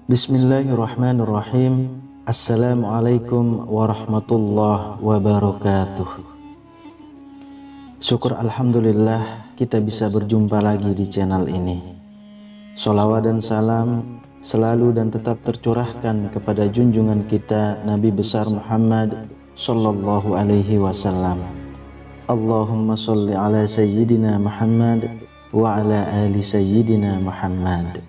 Bismillahirrahmanirrahim. Assalamualaikum warahmatullahi wabarakatuh. Syukur alhamdulillah kita bisa berjumpa lagi di channel ini. Sholawat dan salam selalu dan tetap tercurahkan kepada junjungan kita Nabi besar Muhammad sallallahu alaihi wasallam. Allahumma sholli ala sayyidina Muhammad wa ala ali sayyidina Muhammad.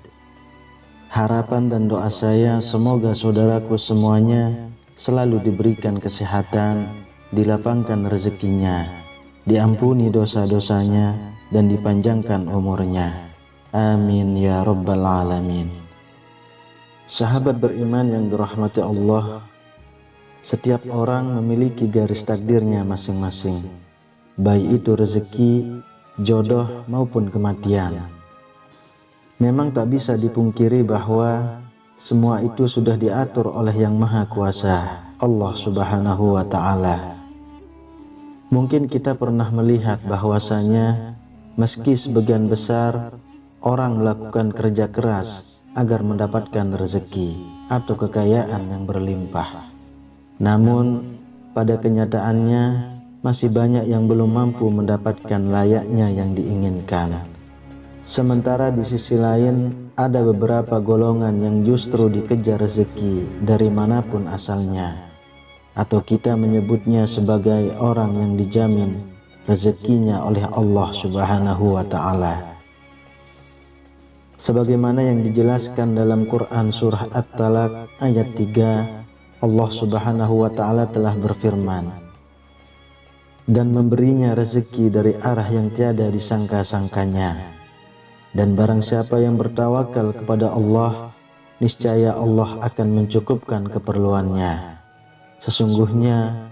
Harapan dan doa saya semoga saudaraku semuanya selalu diberikan kesehatan, dilapangkan rezekinya, diampuni dosa-dosanya, dan dipanjangkan umurnya. Amin ya rabbal alamin. Sahabat beriman yang dirahmati Allah, setiap orang memiliki garis takdirnya masing-masing, baik itu rezeki, jodoh maupun kematian. Memang tak bisa dipungkiri bahwa semua itu sudah diatur oleh Yang Maha Kuasa, Allah Subhanahu wa Ta'ala. Mungkin kita pernah melihat bahwasanya meski sebagian besar orang melakukan kerja keras agar mendapatkan rezeki atau kekayaan yang berlimpah, namun pada kenyataannya masih banyak yang belum mampu mendapatkan layaknya yang diinginkan. Sementara di sisi lain ada beberapa golongan yang justru dikejar rezeki dari manapun asalnya, atau kita menyebutnya sebagai orang yang dijamin rezekinya oleh Allah Subhanahu wa Ta'ala. Sebagaimana yang dijelaskan dalam Quran surah At-Talaq ayat 3, Allah Subhanahu wa Ta'ala telah berfirman, dan memberinya rezeki dari arah yang tiada disangka-sangkanya. Dan barang siapa yang bertawakal kepada Allah, niscaya Allah akan mencukupkan keperluannya. Sesungguhnya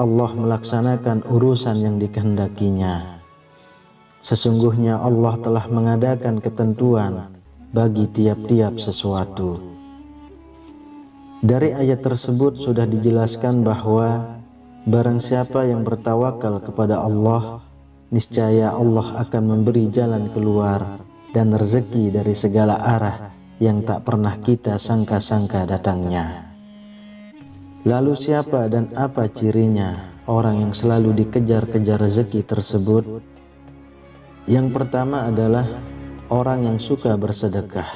Allah melaksanakan urusan yang dikehendakinya. Sesungguhnya Allah telah mengadakan ketentuan bagi tiap-tiap sesuatu. Dari ayat tersebut sudah dijelaskan bahwa barang siapa yang bertawakal kepada Allah, niscaya Allah akan memberi jalan keluar dan rezeki dari segala arah yang tak pernah kita sangka-sangka datangnya. Lalu siapa dan apa cirinya orang yang selalu dikejar-kejar rezeki tersebut? Yang pertama adalah orang yang suka bersedekah.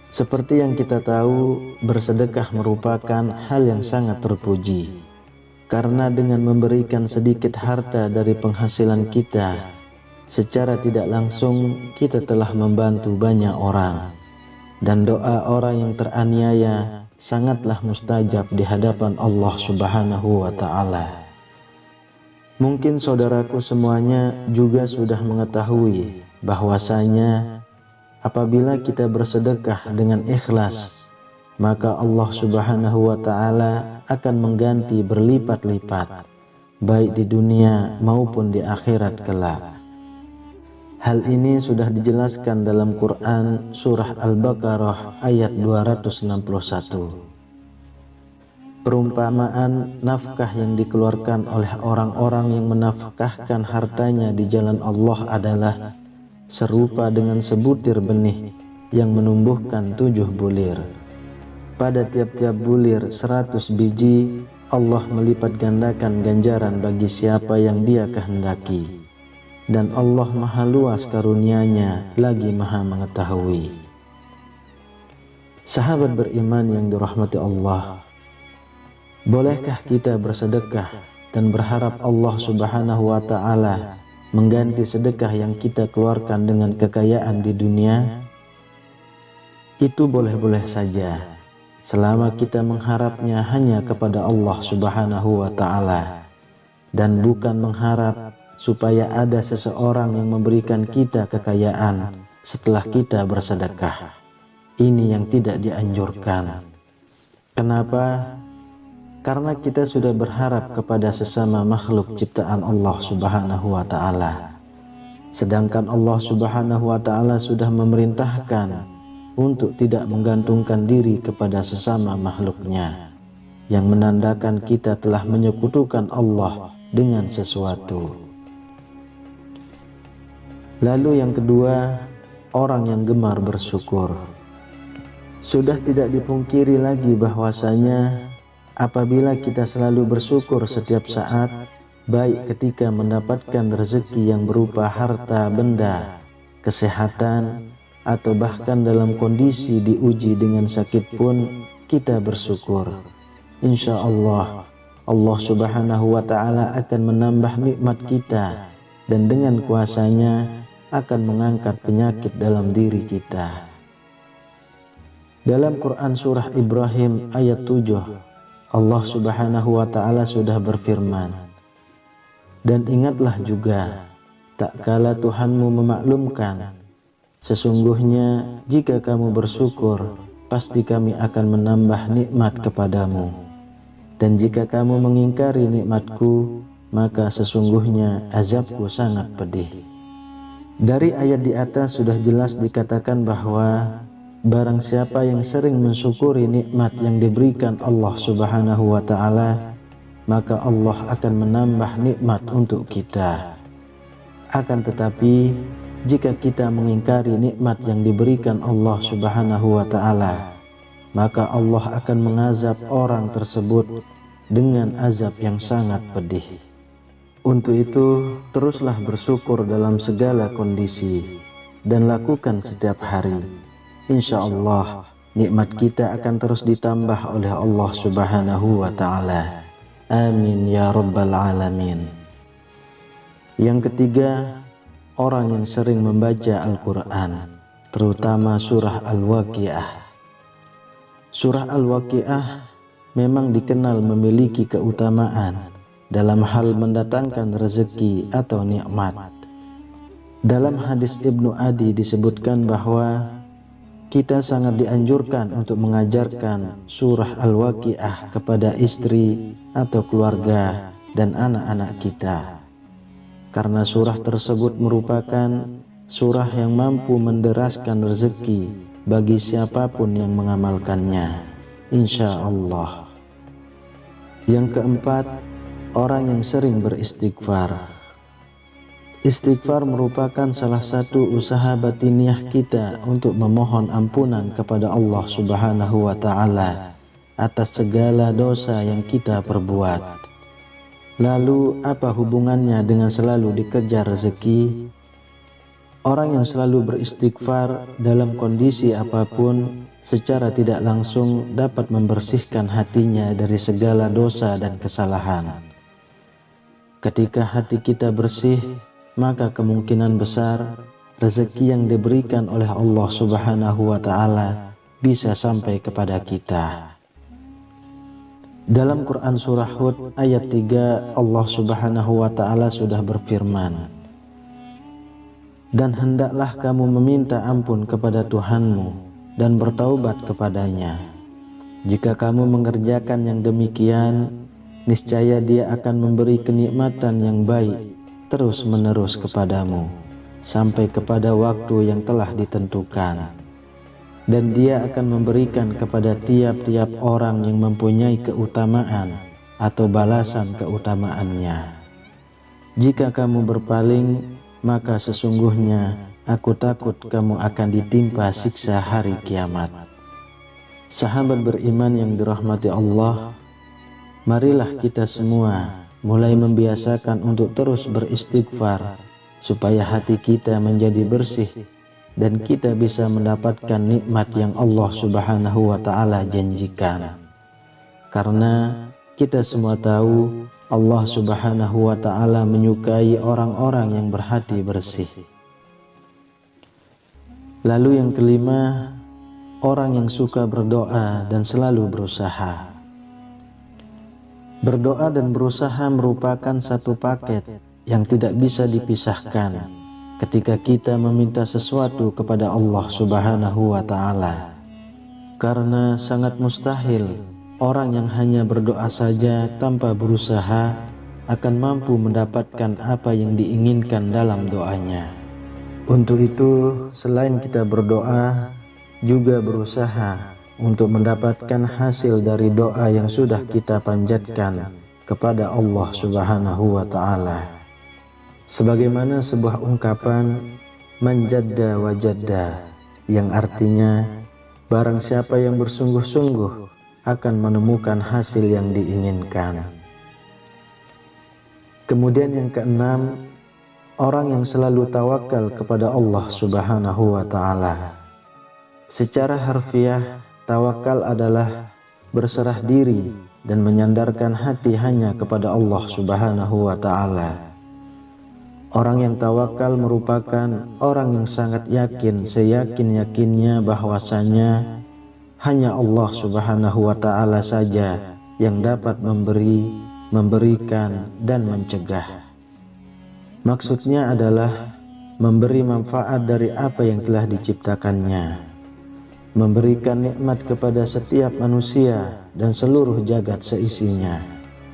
Seperti yang kita tahu, bersedekah merupakan hal yang sangat terpuji, karena dengan memberikan sedikit harta dari penghasilan kita, secara tidak langsung kita telah membantu banyak orang. Dan doa orang yang teraniaya sangatlah mustajab di hadapan Allah Subhanahu wa Ta'ala. Mungkin saudaraku semuanya juga sudah mengetahui bahwasanya apabila kita bersedekah dengan ikhlas, maka Allah Subhanahu wa Ta'ala akan mengganti berlipat-lipat, baik di dunia maupun di akhirat kelak. Hal ini sudah dijelaskan dalam Quran surah Al-Baqarah ayat 261. Perumpamaan nafkah yang dikeluarkan oleh orang-orang yang menafkahkan hartanya di jalan Allah adalah serupa dengan sebutir benih yang menumbuhkan 7 bulir. Pada tiap-tiap bulir 100 biji, Allah melipat gandakan ganjaran bagi siapa yang Dia kehendaki. Dan Allah maha luas karunia-Nya lagi maha mengetahui. Sahabat beriman yang dirahmati Allah, bolehkah kita bersedekah dan berharap Allah Subhanahu wa Ta'ala mengganti sedekah yang kita keluarkan dengan kekayaan di dunia? Itu boleh-boleh saja, selama kita mengharapnya hanya kepada Allah Subhanahu wa Ta'ala, dan bukan mengharap supaya ada seseorang yang memberikan kita kekayaan setelah kita bersedekah. Ini yang tidak dianjurkan. Kenapa? Karena kita sudah berharap kepada sesama makhluk ciptaan Allah Subhanahu wa Ta'ala, sedangkan Allah Subhanahu wa Ta'ala sudah memerintahkan untuk tidak menggantungkan diri kepada sesama makhluknya, yang menandakan kita telah menyekutukan Allah dengan sesuatu. Lalu yang kedua, orang yang gemar bersyukur. Sudah tidak dipungkiri lagi bahwasanya apabila kita selalu bersyukur setiap saat, baik ketika mendapatkan rezeki yang berupa harta benda, kesehatan, atau bahkan dalam kondisi diuji dengan sakit pun kita bersyukur. Insya Allah, Allah Subhanahu wa Ta'ala akan menambah nikmat kita, dan dengan kuasanya akan mengangkat penyakit dalam diri kita. Dalam Quran surah Ibrahim ayat 7, Allah Subhanahu wa Ta'ala sudah berfirman, "Dan ingatlah juga, tak kala Tuhanmu memaklumkan, sesungguhnya jika kamu bersyukur, pasti kami akan menambah nikmat kepadamu. Dan jika kamu mengingkari nikmatku, maka sesungguhnya azabku sangat pedih." Dari ayat di atas sudah jelas dikatakan bahwa barang siapa yang sering mensyukuri nikmat yang diberikan Allah Subhanahu wa Ta'ala, maka Allah akan menambah nikmat untuk kita. Akan tetapi, jika kita mengingkari nikmat yang diberikan Allah Subhanahu wa Ta'ala, maka Allah akan mengazab orang tersebut dengan azab yang sangat pedih. Untuk itu, teruslah bersyukur dalam segala kondisi dan lakukan setiap hari. Insya Allah, nikmat kita akan terus ditambah oleh Allah Subhanahu wa Ta'ala. Amin ya Rabbal Alamin. Yang ketiga, orang yang sering membaca Al-Quran, terutama surah Al-Waqiah. Surah Al-Waqiah memang dikenal memiliki keutamaan dalam hal mendatangkan rezeki atau nikmat. Dalam hadis Ibnu Adi disebutkan bahwa kita sangat dianjurkan untuk mengajarkan surah Al-Waqiah kepada istri atau keluarga dan anak-anak kita, karena surah tersebut merupakan surah yang mampu menderaskan rezeki bagi siapapun yang mengamalkannya, insya Allah. Yang keempat, orang yang sering beristighfar. Istighfar merupakan salah satu usaha batiniah kita untuk memohon ampunan kepada Allah Subhanahu wa Ta'ala atas segala dosa yang kita perbuat. Lalu apa hubungannya dengan selalu dikejar rezeki? Orang yang selalu beristighfar dalam kondisi apapun secara tidak langsung dapat membersihkan hatinya dari segala dosa dan kesalahan. Ketika hati kita bersih, maka kemungkinan besar rezeki yang diberikan oleh Allah Subhanahu wa Ta'ala bisa sampai kepada kita. Dalam Quran surah Hud ayat 3, Allah Subhanahu wa Ta'ala sudah berfirman, "Dan hendaklah kamu meminta ampun kepada Tuhanmu dan bertaubat kepadanya. Jika kamu mengerjakan yang demikian, niscaya Dia akan memberi kenikmatan yang baik terus-menerus kepadamu sampai kepada waktu yang telah ditentukan. Dan Dia akan memberikan kepada tiap-tiap orang yang mempunyai keutamaan atau balasan keutamaannya. Jika kamu berpaling, maka sesungguhnya aku takut kamu akan ditimpa siksa hari kiamat." Sahabat beriman yang dirahmati Allah, marilah kita semua mulai membiasakan untuk terus beristighfar supaya hati kita menjadi bersih dan kita bisa mendapatkan nikmat yang Allah Subhanahu wa Ta'ala janjikan. Karena kita semua tahu Allah Subhanahu wa Ta'ala menyukai orang-orang yang berhati bersih. Lalu yang kelima, orang yang suka berdoa dan selalu berusaha. Berdoa dan berusaha merupakan satu paket yang tidak bisa dipisahkan ketika kita meminta sesuatu kepada Allah Subhanahu wa Ta'ala. Karena sangat mustahil orang yang hanya berdoa saja tanpa berusaha akan mampu mendapatkan apa yang diinginkan dalam doanya. Untuk itu, selain kita berdoa, juga berusaha untuk mendapatkan hasil dari doa yang sudah kita panjatkan kepada Allah Subhanahu wa Ta'ala. Sebagaimana sebuah ungkapan, man jadda wa jadda, yang artinya Barang siapa yang bersungguh-sungguh akan menemukan hasil yang diinginkan. Kemudian yang keenam, orang yang selalu tawakal kepada Allah Subhanahu wa ta'ala. Secara harfiah, tawakal adalah berserah diri dan menyandarkan hati hanya kepada Allah Subhanahu wa ta'ala. Orang yang tawakal merupakan orang yang sangat yakin, seyakin-yakinnya bahwasanya hanya Allah Subhanahu wa ta'ala saja yang dapat memberi, memberikan, dan mencegah. Maksudnya adalah memberi manfaat dari apa yang telah diciptakannya, memberikan nikmat kepada setiap manusia dan seluruh jagat seisinya,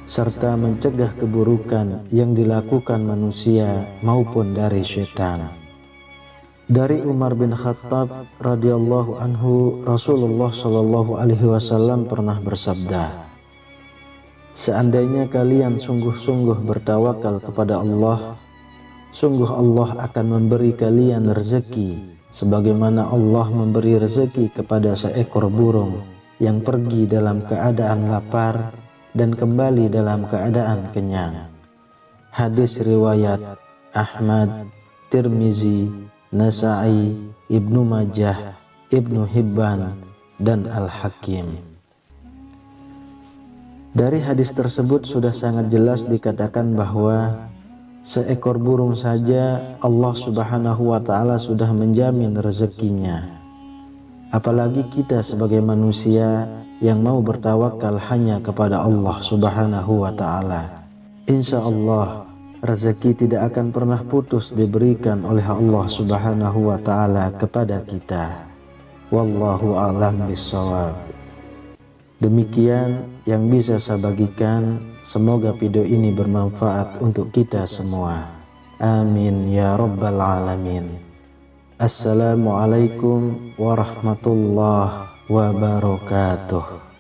serta mencegah keburukan yang dilakukan manusia maupun dari syaitan. Dari Umar bin Khattab radhiyallahu anhu, Rasulullah shallallahu alaihi wasallam pernah bersabda, "Seandainya kalian sungguh-sungguh bertawakal kepada Allah, sungguh Allah akan memberi kalian rezeki sebagaimana Allah memberi rezeki kepada seekor burung yang pergi dalam keadaan lapar dan kembali dalam keadaan kenyang." Hadis riwayat Ahmad, Tirmizi, Nasa'i, Ibnu Majah, Ibnu Hibban, dan Al-Hakim. Dari hadis tersebut sudah sangat jelas dikatakan bahwa seekor burung saja Allah Subhanahu wa ta'ala sudah menjamin rezekinya. Apalagi kita sebagai manusia yang mau bertawakal hanya kepada Allah Subhanahu wa ta'ala. Insya Allah rezeki tidak akan pernah putus diberikan oleh Allah Subhanahu wa ta'ala kepada kita. Wallahu a'lam bishawab. Demikian yang bisa saya bagikan. Semoga video ini bermanfaat untuk kita semua. Amin ya rabbal alamin. Assalamualaikum warahmatullahi wabarakatuh.